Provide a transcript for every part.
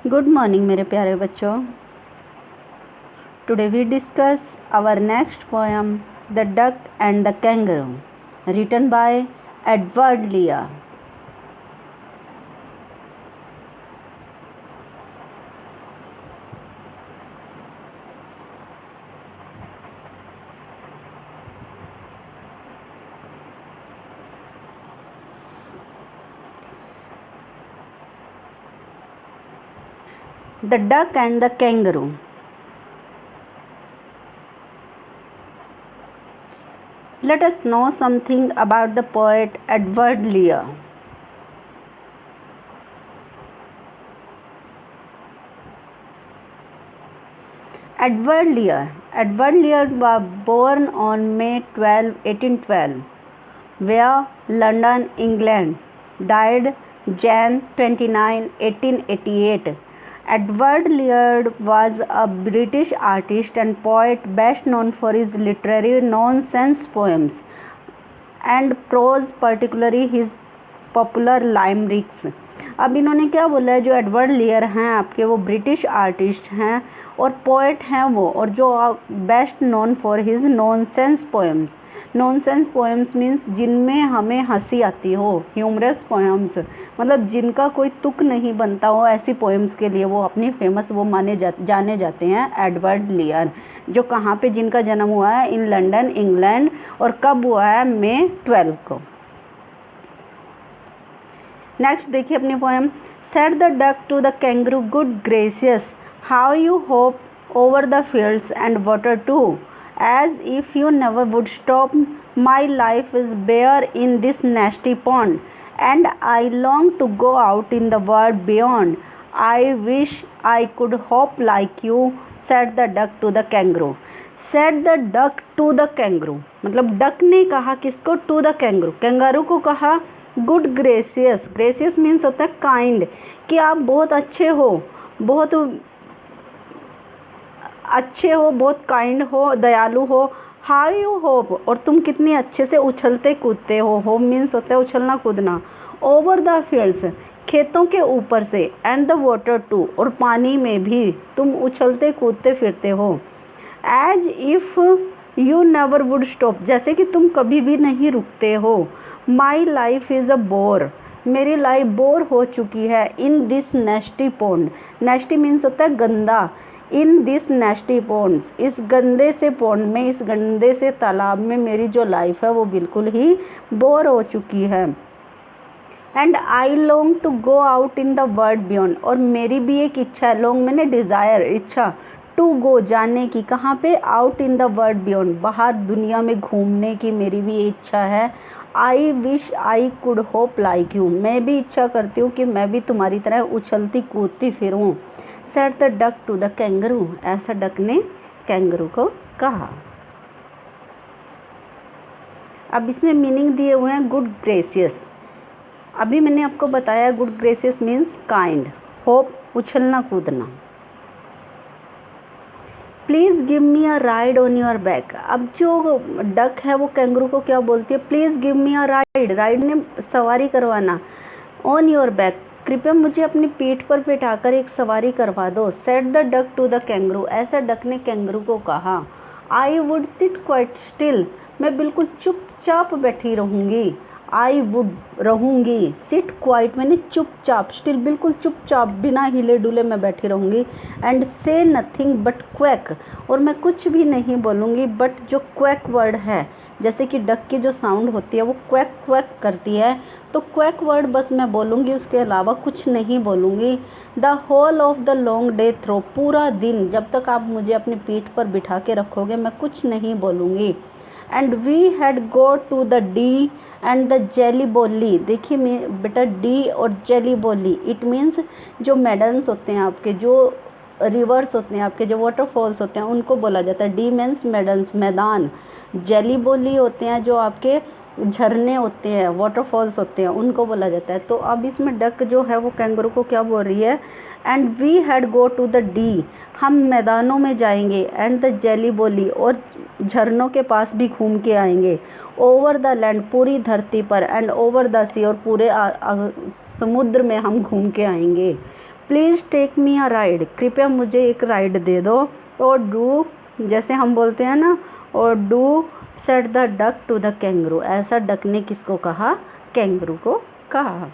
Good morning मेरे प्यारे बच्चों। Today we discuss our next poem the duck and the kangaroo written by Edward Lear. The Duck and the Kangaroo. Let us know something about the poet Edward Lear. Edward Lear was born on May 12, 1812, via London, England. Died Jan 29, 1888. Edward Lear was a British artist and poet best known for his literary nonsense poems and prose, particularly his popular limericks. अब इन्होंने क्या बोला है, जो Edward लियर हैं आपके, वो British artist हैं और पोएट हैं वो, और जो best known for his nonsense poems. Nonsense poems means जिनमें हमें हंसी आती हो, ह्यूमरस पोएम्स, मतलब जिनका कोई तुक नहीं बनता हो, ऐसी पोएम्स के लिए वो अपनी फेमस वो जाने जाते हैं एडवर्ड लियर, जो कहाँ पे जिनका जन्म हुआ है, इन लंदन, इंग्लैंड, और कब हुआ है, मई 12 को। नेक्स्ट देखिए अपनी poem. Said the duck to the kangaroo good gracious how you hop over the fields and water too as if you never would stop my life is bare in this nasty pond and I long to go out in the world beyond I wish I could hop like you said the duck to the kangaroo. Said the duck to the kangaroo मतलब duck ने कहा किसको, to the kangaroo, kangaroo को कहा good gracious. Gracious means होता है kind, कि आप बहुत अच्छे हो, बहुत अच्छे हो, बहुत काइंड हो, दयालु हो। हाउ यू होप, और तुम कितनी अच्छे से उछलते कूदते हो। होप मीन्स होता है उछलना कूदना। ओवर द फील्ड्स खेतों के ऊपर से, एंड द वाटर टू और पानी में भी तुम उछलते कूदते फिरते हो। As if you never would stop जैसे कि तुम कभी भी नहीं रुकते हो। My life is a bore मेरी लाइफ बोर हो चुकी है। In this nasty pond, nasty means होता है गंदा। इन दिस नेस्टी पॉन्ड्स इस गंदे से पॉन्ड में, इस गंदे से तालाब में मेरी जो लाइफ है वो बिल्कुल ही बोर हो चुकी है। And I long to go out in the world beyond और मेरी भी एक इच्छा है, लॉन्ग मैंने डिज़ायर, इच्छा, टू गो जाने की, कहाँ पे, out in the world beyond बाहर दुनिया में घूमने की मेरी भी इच्छा है। आई wish I could hop like you मैं भी इच्छा करती हूँ कि मैं भी तुम्हारी तरह उछलती कूदती फिरूँ। Said the duck to the kangaroo ऐसा डक ने कैंगरू को कहा। अब इसमें मीनिंग दिए हुए हैं गुड ग्रेसियस। अभी मैंने आपको बताया good gracious means kind, hop उछलना कूदना। Please give me a ride on your back. अब जो डक है वो कैंगरू को क्या बोलती है, please give me a ride, ride ने सवारी करवाना, ऑन योर बैक कृपया मुझे अपनी पीठ पर बिठाकर एक सवारी करवा दो। Said the duck to the kangaroo ऐसा डक ने कैंगरू को कहा। I would sit quite still मैं बिल्कुल चुपचाप बैठी रहूँगी। आई वुड रहूँगी, सिट क्वाइट मैंने चुपचाप, स्टिल बिल्कुल चुपचाप बिना हिले डुले मैं बैठी रहूँगी। एंड से नथिंग बट क्वैक और मैं कुछ भी नहीं बोलूँगी बट जो क्वैक वर्ड है, जैसे कि डक की जो साउंड होती है वो क्वैक क्वैक करती है, तो क्वैक वर्ड बस मैं बोलूँगी, उसके अलावा कुछ नहीं बोलूँगी। The whole of the long day through पूरा दिन जब तक आप मुझे अपनी पीठ पर बिठा के रखोगे मैं कुछ नहीं बोलूँगी। And we had go to the Dee and the Jelly Bo Lee. देखिए बेटा डी और जेली बोली इट मीन्स जो मेडन्स होते हैं आपके, जो रिवर्स होते हैं आपके, जो वाटरफॉल्स होते हैं उनको बोला जाता है। डी मीन्स मेडन्स मैदान, जेली बोली होते हैं जो आपके झरने होते हैं, वाटरफॉल्स होते हैं, उनको बोला जाता है। तो अब इसमें डक जो है वो कैंगरू को क्या बोल रही है, and we had go to the Dee हम मैदानों में जाएंगे, एंड द जेली बोली और झरनों के पास भी घूम के आएंगे। ओवर द लैंड पूरी धरती पर, एंड ओवर द सी और पूरे समुद्र में हम घूम के आएंगे। Please take me a ride, कृपया मुझे एक राइड दे दो। और डू, जैसे हम बोलते हैं ना, और do set the duck to the kangaroo, ऐसा डक ने किसको कहा? कैंगरू को कहा।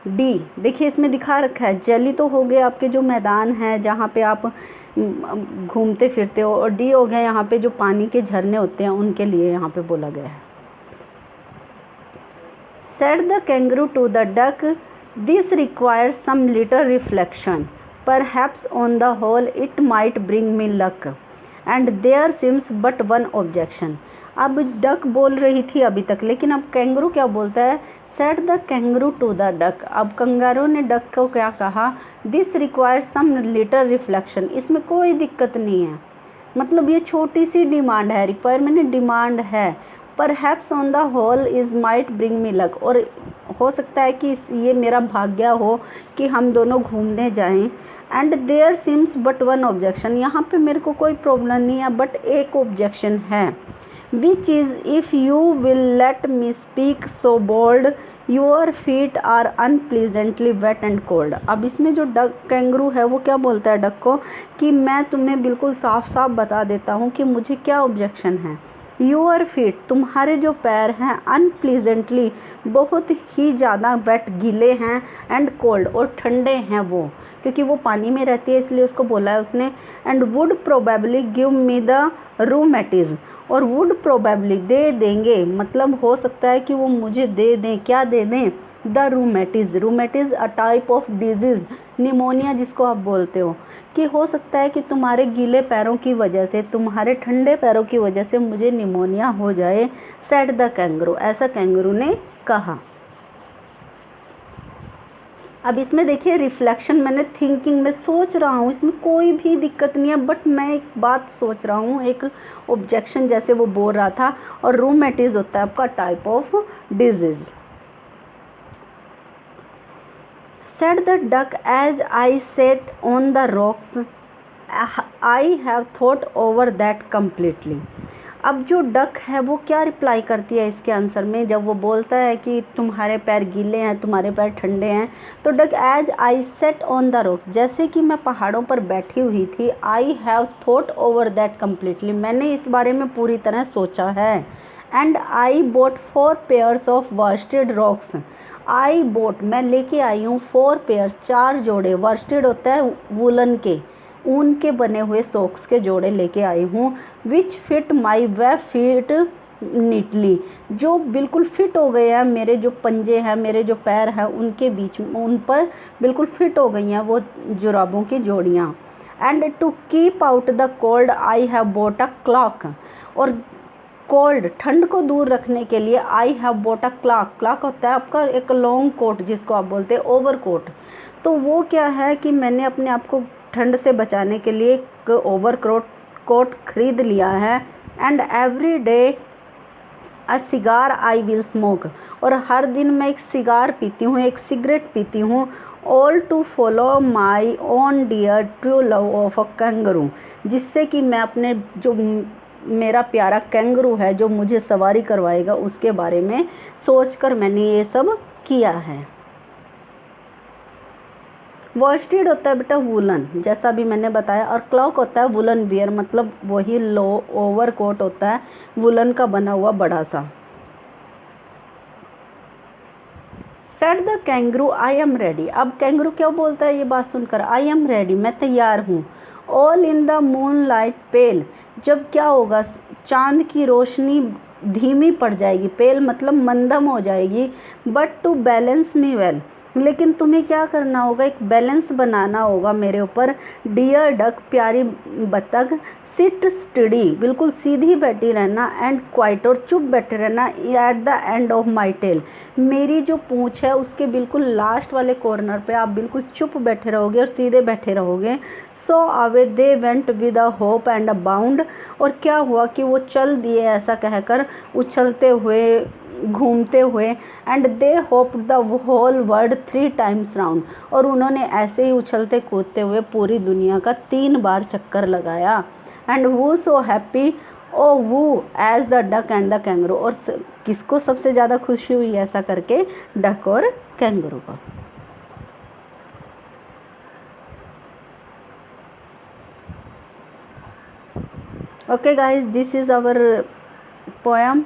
डी, देखिए इसमें दिखा रखा है, जेली तो हो गए आपके जो मैदान हैं जहाँ पे आप घूमते फिरते हो, और डी हो गया यहाँ पे जो पानी के झरने होते हैं उनके लिए यहाँ पे बोला गया है। Said the kangaroo to the duck, this requires some little reflection, perhaps on the whole it might bring me luck, and there seems but one objection. अब डक बोल रही थी अभी तक, लेकिन अब कैंगरू क्या बोलता है? Said the kangaroo to the duck. अब कंगारू ने डक को क्या कहा? This requires some little reflection, इसमें कोई दिक्कत नहीं है, मतलब ये छोटी सी डिमांड है, रिक्वायरमेंट डिमांड है। Perhaps on the whole is might bring me luck, और हो सकता है कि ये मेरा भाग्य हो कि हम दोनों घूमने जाएं। And there seems but one objection, यहाँ पे मेरे को कोई प्रॉब्लम नहीं है, बट एक ऑब्जेक्शन है। Which is if you will let me speak so bold, your feet are unpleasantly wet and cold. अब इसमें जो डक कैंगरू है वो क्या बोलता है डक को कि मैं तुम्हें बिल्कुल साफ साफ बता देता हूँ कि मुझे क्या ऑब्जेक्शन है। योर फीट, तुम्हारे जो पैर हैं, अनप्लीजेंटली, बहुत ही ज़्यादा वेट, गीले हैं, एंड कोल्ड, और ठंडे हैं वो, क्योंकि वो पानी में रहती है इसलिए उसको बोला है उसने। And would probably give me the rheumatiz, और वुड प्रोबेबली दे देंगे, मतलब हो सकता है कि वो मुझे दे दें, क्या दे दें? The rheumatiz. Rheumatiz a type of disease, pneumonia जिसको आप बोलते हो, कि हो सकता है कि तुम्हारे गीले पैरों की वजह से, तुम्हारे ठंडे पैरों की वजह से मुझे निमोनिया हो जाए। सेड द कैंगरू, ऐसा कैंगरू ने कहा। अब इसमें देखिए रिफ्लेक्शन, मैंने थिंकिंग में सोच रहा हूँ, इसमें कोई भी दिक्कत नहीं है, बट मैं एक बात सोच रहा हूँ, एक ऑब्जेक्शन जैसे वो बोल रहा था। और रूमेटिज़ होता है आपका type of disease. Said the duck as I sat on the rocks, I have thought over that completely. अब जो डक है वो क्या रिप्लाई करती है इसके आंसर में, जब वो बोलता है कि तुम्हारे पैर गीले हैं, तुम्हारे पैर ठंडे हैं, तो duck as I sat on the rocks, जैसे कि मैं पहाड़ों पर बैठी हुई थी, I have thought over that completely, मैंने इस बारे में पूरी तरह सोचा है। And I bought 4 pairs of worsted rocks, I bought, मैं लेके आई हूँ 4 पेयर्स, 4 जोड़े, वर्स्टेड होता है वुलन के, ऊन के बने हुए सॉक्स के जोड़े लेके आई हूँ। विच फिट माई वे फीट नीटली, जो बिल्कुल फिट हो गए हैं, मेरे जो पंजे हैं, मेरे जो पैर हैं उनके बीच में, उन पर बिल्कुल फिट हो गई हैं वो जुराबों की जोड़ियाँ। And to keep out the cold I have bought a cloak, और कोल्ड, ठंड को दूर रखने के लिए I have bought a cloak, cloak होता है आपका एक लॉन्ग कोट जिसको आप बोलते हैं ओवर कोट। तो वो क्या है कि मैंने अपने आप को ठंड से बचाने के लिए एक ओवर कोट खरीद लिया है। And every day a cigar I will smoke, और हर दिन मैं एक सिगार पीती हूँ, एक सिगरेट पीती हूँ। All to follow my own dear true love of a kangaroo, जिससे कि मैं अपने जो मेरा प्यारा कैंगरू है जो मुझे सवारी करवाएगा उसके बारे में सोचकर मैंने ये सब किया है। वर्स्टेड होता है बेटा वुलन, जैसा भी मैंने बताया, और क्लॉक होता है वुलन वियर, मतलब वही लो ओवर कोट होता है वुलन का बना हुआ बड़ा सा। Said the kangaroo I am ready, अब कैंगरू क्या बोलता है ये बात सुनकर? आई एम रेडी, मैं तैयार हूँ। All in the moonlight pale, जब क्या होगा, चांद की रोशनी धीमी पड़ जाएगी, पेल मतलब मंदम हो जाएगी। But to balance me well, लेकिन तुम्हें क्या करना होगा, एक बैलेंस बनाना होगा मेरे ऊपर। डियर डक, प्यारी बतख, सिट स्टडी, बिल्कुल सीधी बैठी रहना, एंड क्वाइट, और चुप बैठे रहना, at the end of my tail, मेरी जो पूँछ है उसके बिल्कुल लास्ट वाले कॉर्नर पे आप बिल्कुल चुप बैठे रहोगे और सीधे बैठे रहोगे। So away they went with a hope and a bound, और क्या हुआ कि वो चल दिए ऐसा कहकर, उछलते हुए, घूमते हुए। And they hop the whole world 3 times round, और उन्होंने ऐसे ही उछलते कूदते हुए पूरी दुनिया का 3 बार चक्कर लगाया। एंड वो सो happy oh who as the duck and the kangaroo, और किसको सबसे ज़्यादा खुशी हुई ऐसा करके? डक और कैंगरू को। Okay guys, this is our poem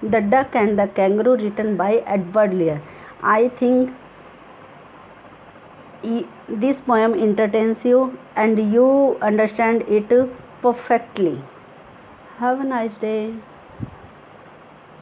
The Duck and the Kangaroo, written by Edward Lear. I think this poem entertains you and you understand it perfectly. Have a nice day.